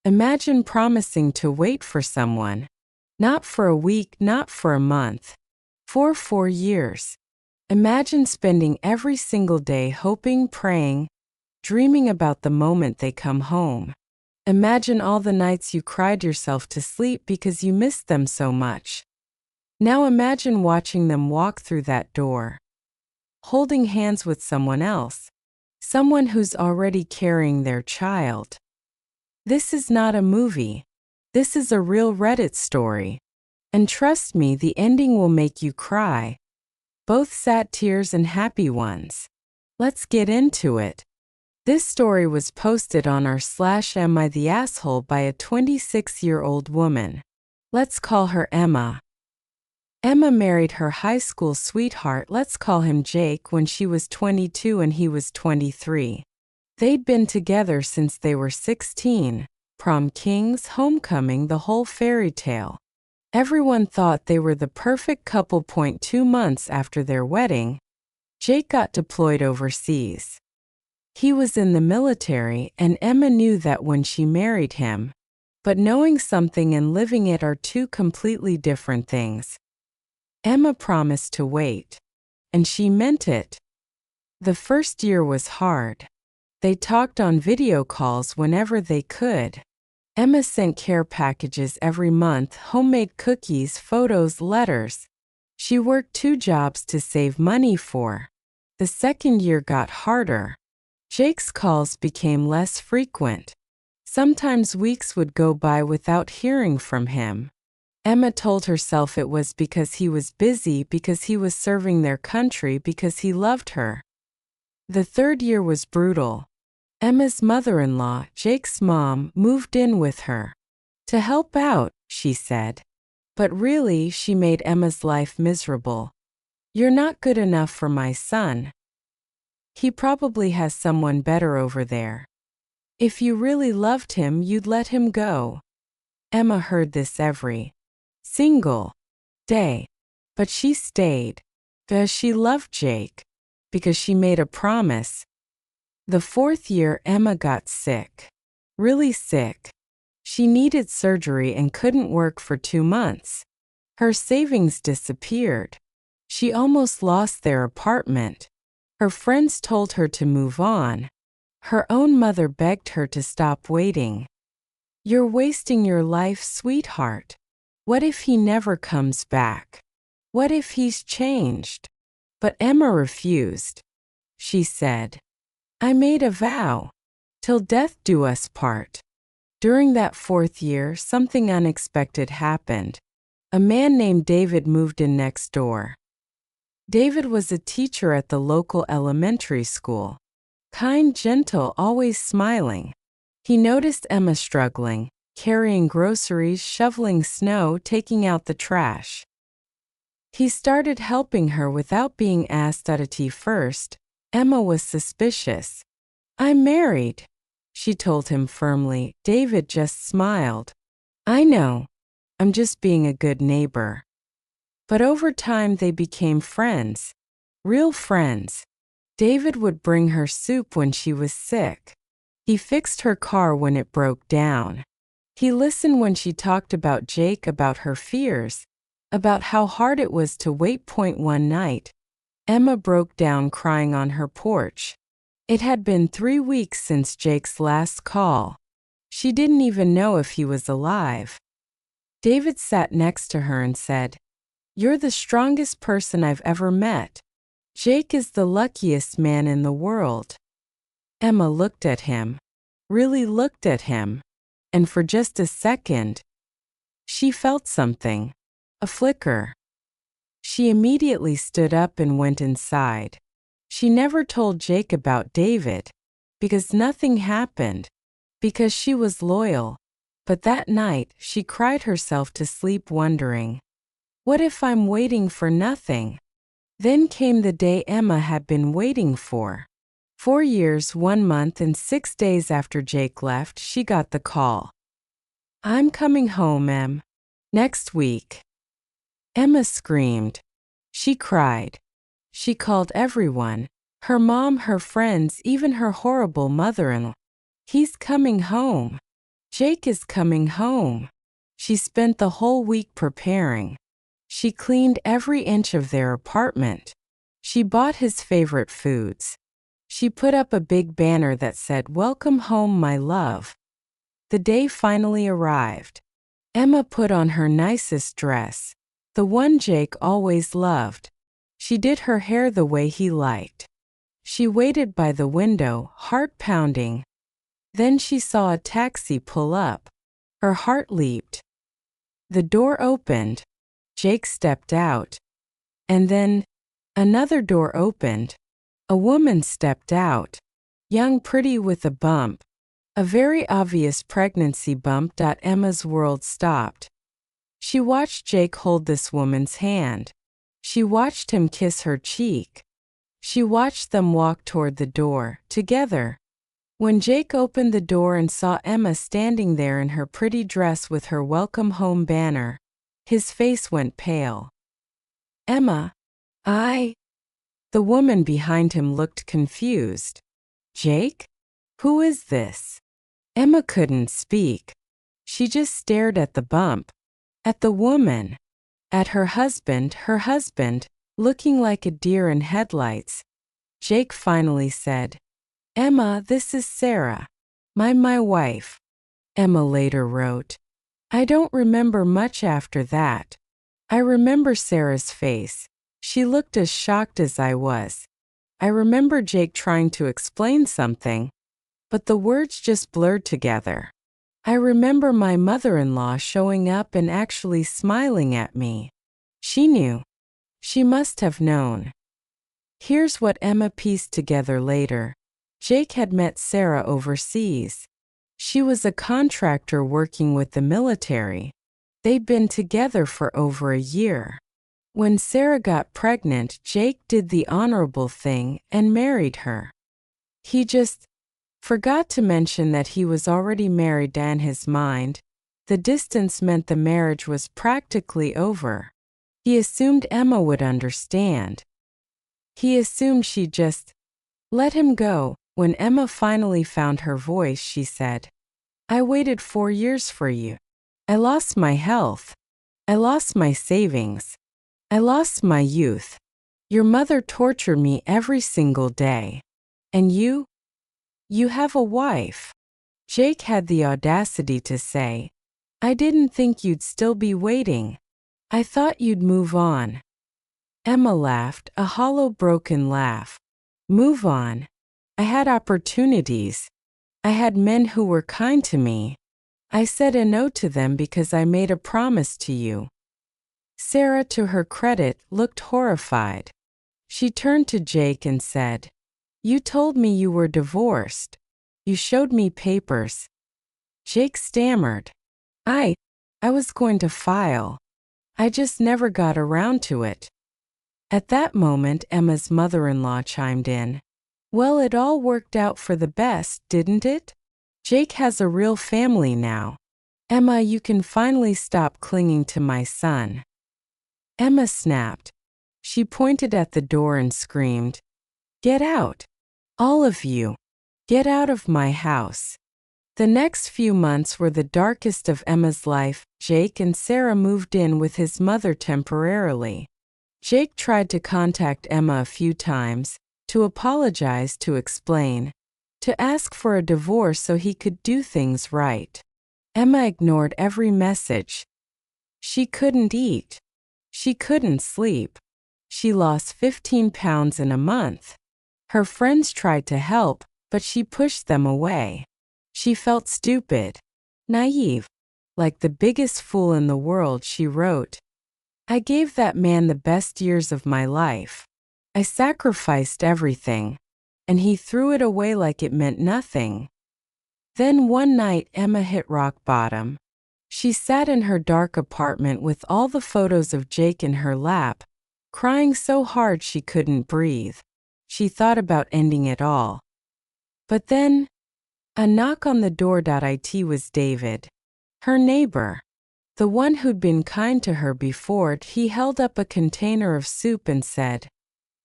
Imagine promising to wait for someone. Not for a week, not for a month. For 4 years. Imagine spending every single day hoping, praying, dreaming about the moment they come home. Imagine all the nights you cried yourself to sleep because you missed them so much. Now imagine watching them walk through that door, holding hands with someone else, someone who's already carrying their child. This is not a movie. This is a real Reddit story. And trust me, the ending will make you cry. Both sad tears and happy ones. Let's get into it. This story was posted on r/Am I the Asshole by a 26-year-old woman. Let's call her Emma. Emma married her high school sweetheart, let's call him Jake, when she was 22 and he was 23. They'd been together since they were 16, prom kings, homecoming, the whole fairy tale. Everyone thought they were the perfect couple. 2 months after their wedding, Jake got deployed overseas. He was in the military, and Emma knew that when she married him. But knowing something and living it are two completely different things. Emma promised to wait. And she meant it. The first year was hard. They talked on video calls whenever they could. Emma sent care packages every month, homemade cookies, photos, letters. She worked 2 jobs to save money for. The second year got harder. Jake's calls became less frequent. Sometimes weeks would go by without hearing from him. Emma told herself it was because he was busy, because he was serving their country, because he loved her. The third year was brutal. Emma's mother-in-law, Jake's mom, moved in with her. To help out, she said. But really, she made Emma's life miserable. You're not good enough for my son. He probably has someone better over there. If you really loved him, you'd let him go. Emma heard this every single day. But she stayed. Because she loved Jake. Because she made a promise. The fourth year, Emma got sick. Really sick. She needed surgery and couldn't work for 2 months. Her savings disappeared. She almost lost their apartment. Her friends told her to move on. Her own mother begged her to stop waiting. You're wasting your life, sweetheart. What if he never comes back? What if he's changed? But Emma refused. She said, I made a vow. Till death do us part. During that 4th year, something unexpected happened. A man named David moved in next door. David was a teacher at the local elementary school. Kind, gentle, always smiling. He noticed Emma struggling, carrying groceries, shoveling snow, taking out the trash. He started helping her without being asked. At first, Emma was suspicious. I'm married, she told him firmly. David just smiled. I know. I'm just being a good neighbor. But over time they became friends. Real friends. David would bring her soup when she was sick. He fixed her car when it broke down. He listened when she talked about Jake, about her fears, about how hard it was to wait. One night, Emma broke down crying on her porch. It had been 3 weeks since Jake's last call. She didn't even know if he was alive. David sat next to her and said, You're the strongest person I've ever met. Jake is the luckiest man in the world. Emma looked at him, really looked at him, and for just a second, she felt something, a flicker. She immediately stood up and went inside. She never told Jake about David, because nothing happened, because she was loyal. But that night, she cried herself to sleep wondering, what if I'm waiting for nothing? Then came the day Emma had been waiting for. 4 years, 1 month, and 6 days after Jake left, she got the call. I'm coming home, Em. Next week. Emma screamed. She cried. She called everyone, her mom, her friends, even her horrible mother-in-law. He's coming home. Jake is coming home. She spent the whole week preparing. She cleaned every inch of their apartment. She bought his favorite foods. She put up a big banner that said, "Welcome home, my love." The day finally arrived. Emma put on her nicest dress, the one Jake always loved. She did her hair the way he liked. She waited by the window, heart pounding. Then she saw a taxi pull up. Her heart leaped. The door opened. Jake stepped out. And then another door opened. A woman stepped out. Young, pretty, with a bump. A very obvious pregnancy bump. Emma's world stopped. She watched Jake hold this woman's hand. She watched him kiss her cheek. She watched them walk toward the door, together. When Jake opened the door and saw Emma standing there in her pretty dress with her welcome home banner, his face went pale. "Emma, The woman behind him looked confused. "Jake? Who is this?" Emma couldn't speak. She just stared at the bump, at the woman, at her husband, looking like a deer in headlights. Jake finally said, "Emma, this is Sarah, my wife." Emma later wrote, "I don't remember much after that. I remember Sarah's face. She looked as shocked as I was. I remember Jake trying to explain something, but the words just blurred together. I remember my mother-in-law showing up and actually smiling at me. She knew. She must have known." Here's what Emma pieced together later. Jake had met Sarah overseas. She was a contractor working with the military. They'd been together for over a year. When Sarah got pregnant, Jake did the honorable thing and married her. He just forgot to mention that he was already married. In his mind, the distance meant the marriage was practically over. He assumed Emma would understand. He assumed she'd just let him go. When Emma finally found her voice, she said, "I waited 4 years for you. I lost my health. I lost my savings. I lost my youth. Your mother tortured me every single day. And you have a wife." Jake had the audacity to say, "I didn't think you'd still be waiting. I thought you'd move on." Emma laughed, a hollow, broken laugh. "Move on? I had opportunities. I had men who were kind to me. I said a no to them because I made a promise to you." Sarah, to her credit, looked horrified. She turned to Jake and said, "You told me you were divorced. You showed me papers." Jake stammered, I was going to file. I just never got around to it." At that moment, Emma's mother-in-law chimed in. "Well, it all worked out for the best, didn't it? Jake has a real family now. Emma, you can finally stop clinging to my son." Emma snapped. She pointed at the door and screamed, "Get out! All of you! Get out of my house!" The next few months were the darkest of Emma's life. Jake and Sarah moved in with his mother temporarily. Jake tried to contact Emma a few times, to apologize, to explain, to ask for a divorce so he could do things right. Emma ignored every message. She couldn't eat. She couldn't sleep. She lost 15 pounds in a month. Her friends tried to help, but she pushed them away. She felt stupid, naive, like the biggest fool in the world. She wrote, "I gave that man the best years of my life. I sacrificed everything, and he threw it away like it meant nothing." Then one night Emma hit rock bottom. She sat in her dark apartment with all the photos of Jake in her lap, crying so hard she couldn't breathe. She thought about ending it all. But then, a knock on the door. It was David, her neighbor, the one who'd been kind to her before. He held up a container of soup and said,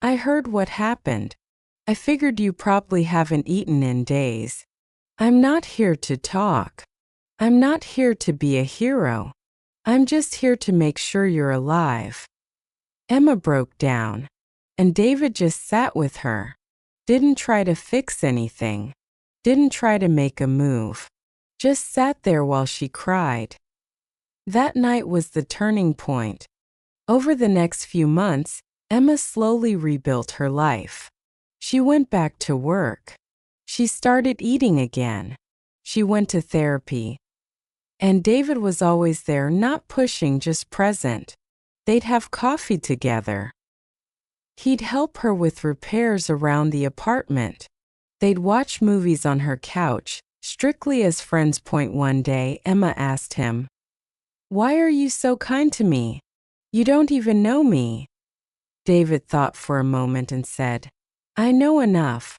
"I heard what happened. I figured you probably haven't eaten in days. I'm not here to talk. I'm not here to be a hero. I'm just here to make sure you're alive. Emma broke down, and David just sat with her. Didn't try to fix anything. Didn't try to make a move. Just sat there while she cried. That night was the turning point. Over the next few months, Emma slowly rebuilt her life. She went back to work. She started eating again. She went to therapy. And David was always there, not pushing, just present. They'd have coffee together. He'd help her with repairs around the apartment. They'd watch movies on her couch, strictly as friends. One day, Emma asked him, "Why are you so kind to me? You don't even know me." David thought for a moment and said, "I know enough.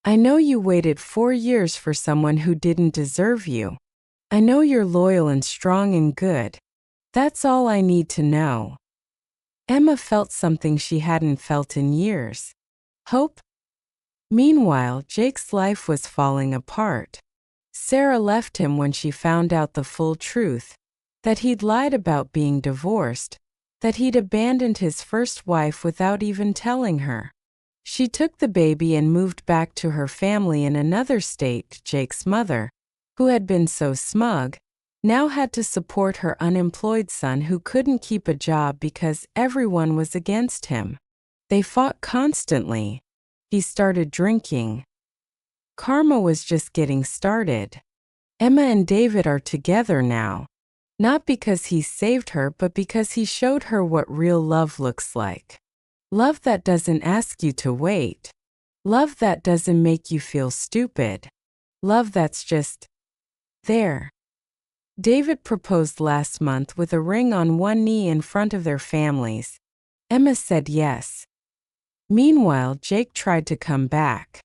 I know you waited 4 years for someone who didn't deserve you. I know you're loyal and strong and good. That's all I need to know." Emma felt something she hadn't felt in years. Hope. Meanwhile, Jake's life was falling apart. Sarah left him when she found out the full truth, that he'd lied about being divorced, that he'd abandoned his first wife without even telling her. She took the baby and moved back to her family in another state. Jake's mother, who had been so smug, now had to support her unemployed son who couldn't keep a job because everyone was against him. They fought constantly. He started drinking. Karma was just getting started. Emma and David are together now, not because he saved her, but because he showed her what real love looks like. Love that doesn't ask you to wait. Love that doesn't make you feel stupid. Love that's just there. David proposed last month with a ring on one knee in front of their families. Emma said yes. Meanwhile, Jake tried to come back.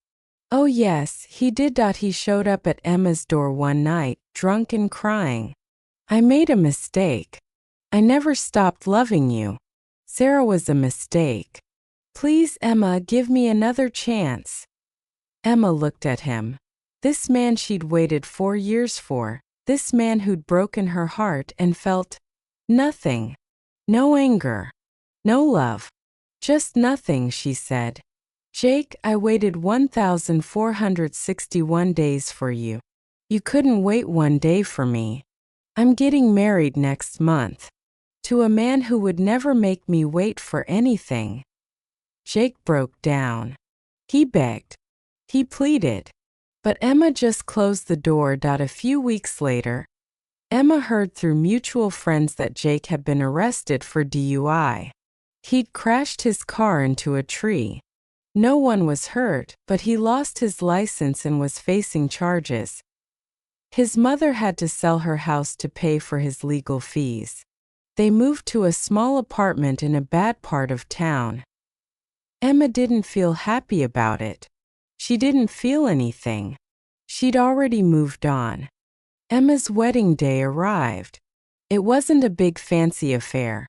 Oh yes, he did. He showed up at Emma's door one night, drunk and crying. "I made a mistake. I never stopped loving you. Sarah was a mistake. Please, Emma, give me another chance." Emma looked at him. This man she'd waited 4 years for, this man who'd broken her heart and felt nothing. No anger. No love. Just nothing, she said. "Jake, I waited 1,461 days for you. You couldn't wait 1 day for me. I'm getting married next month. To a man who would never make me wait for anything." Jake broke down. He begged. He pleaded. But Emma just closed the door. A few weeks later, Emma heard through mutual friends that Jake had been arrested for DUI. He'd crashed his car into a tree. No one was hurt, but he lost his license and was facing charges. His mother had to sell her house to pay for his legal fees. They moved to a small apartment in a bad part of town. Emma didn't feel happy about it. She didn't feel anything. She'd already moved on. Emma's wedding day arrived. It wasn't a big fancy affair.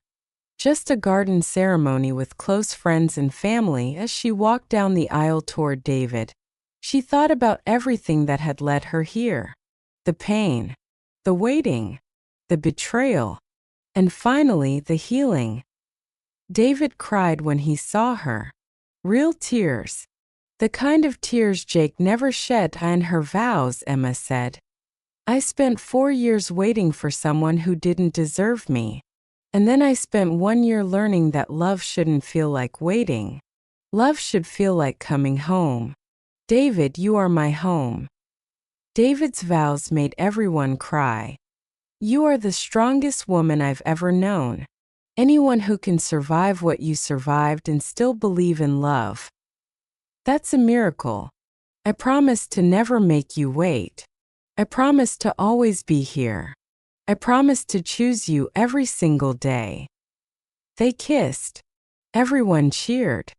Just a garden ceremony with close friends and family. As she walked down the aisle toward David, she thought about everything that had led her here. The pain, the waiting, the betrayal, and finally the healing. David cried when he saw her. Real tears. The kind of tears Jake never shed. "And her vows," Emma said. "I spent 4 years waiting for someone who didn't deserve me. And then I spent 1 year learning that love shouldn't feel like waiting. Love should feel like coming home. David, you are my home." David's vows made everyone cry. "You are the strongest woman I've ever known. Anyone who can survive what you survived and still believe in love. That's a miracle. I promise to never make you wait. I promise to always be here. I promise to choose you every single day." They kissed. Everyone cheered.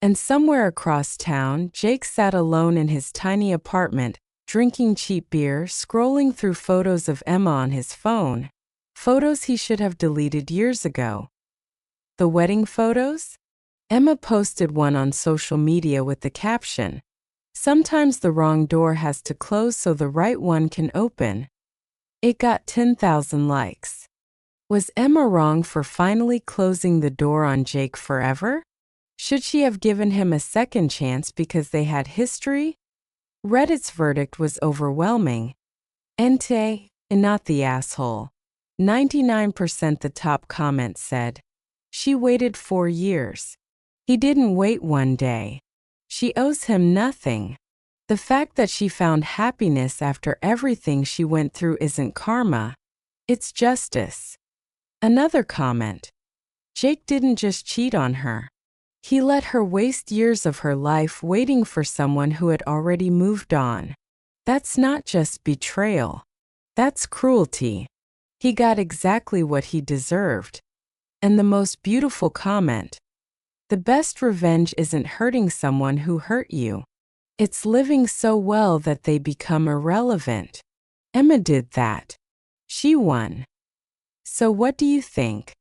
And somewhere across town, Jake sat alone in his tiny apartment, drinking cheap beer, scrolling through photos of Emma on his phone. Photos he should have deleted years ago. The wedding photos? Emma posted one on social media with the caption, "Sometimes the wrong door has to close so the right one can open." It got 10,000 likes. Was Emma wrong for finally closing the door on Jake forever? Should she have given him a second chance because they had history? Reddit's verdict was overwhelming. Ente, and not the asshole. 99% the top comment said. She waited 4 years. He didn't wait one day. She owes him nothing. The fact that she found happiness after everything she went through isn't karma. It's justice. Another comment. Jake didn't just cheat on her. He let her waste years of her life waiting for someone who had already moved on. That's not just betrayal. That's cruelty. He got exactly what he deserved. And the most beautiful comment. The best revenge isn't hurting someone who hurt you. It's living so well that they become irrelevant. Emma did that. She won. So what do you think?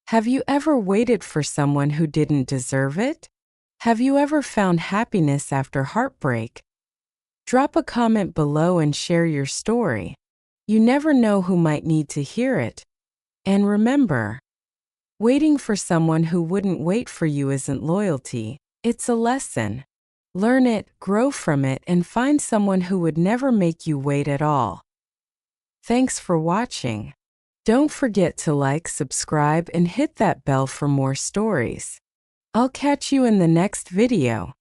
Have you ever waited for someone who didn't deserve it? Have you ever found happiness after heartbreak? Drop a comment below and share your story. You never know who might need to hear it. And remember, waiting for someone who wouldn't wait for you isn't loyalty, it's a lesson. Learn it, grow from it, and find someone who would never make you wait at all. Thanks for watching. Don't forget to like, subscribe, and hit that bell for more stories. I'll catch you in the next video.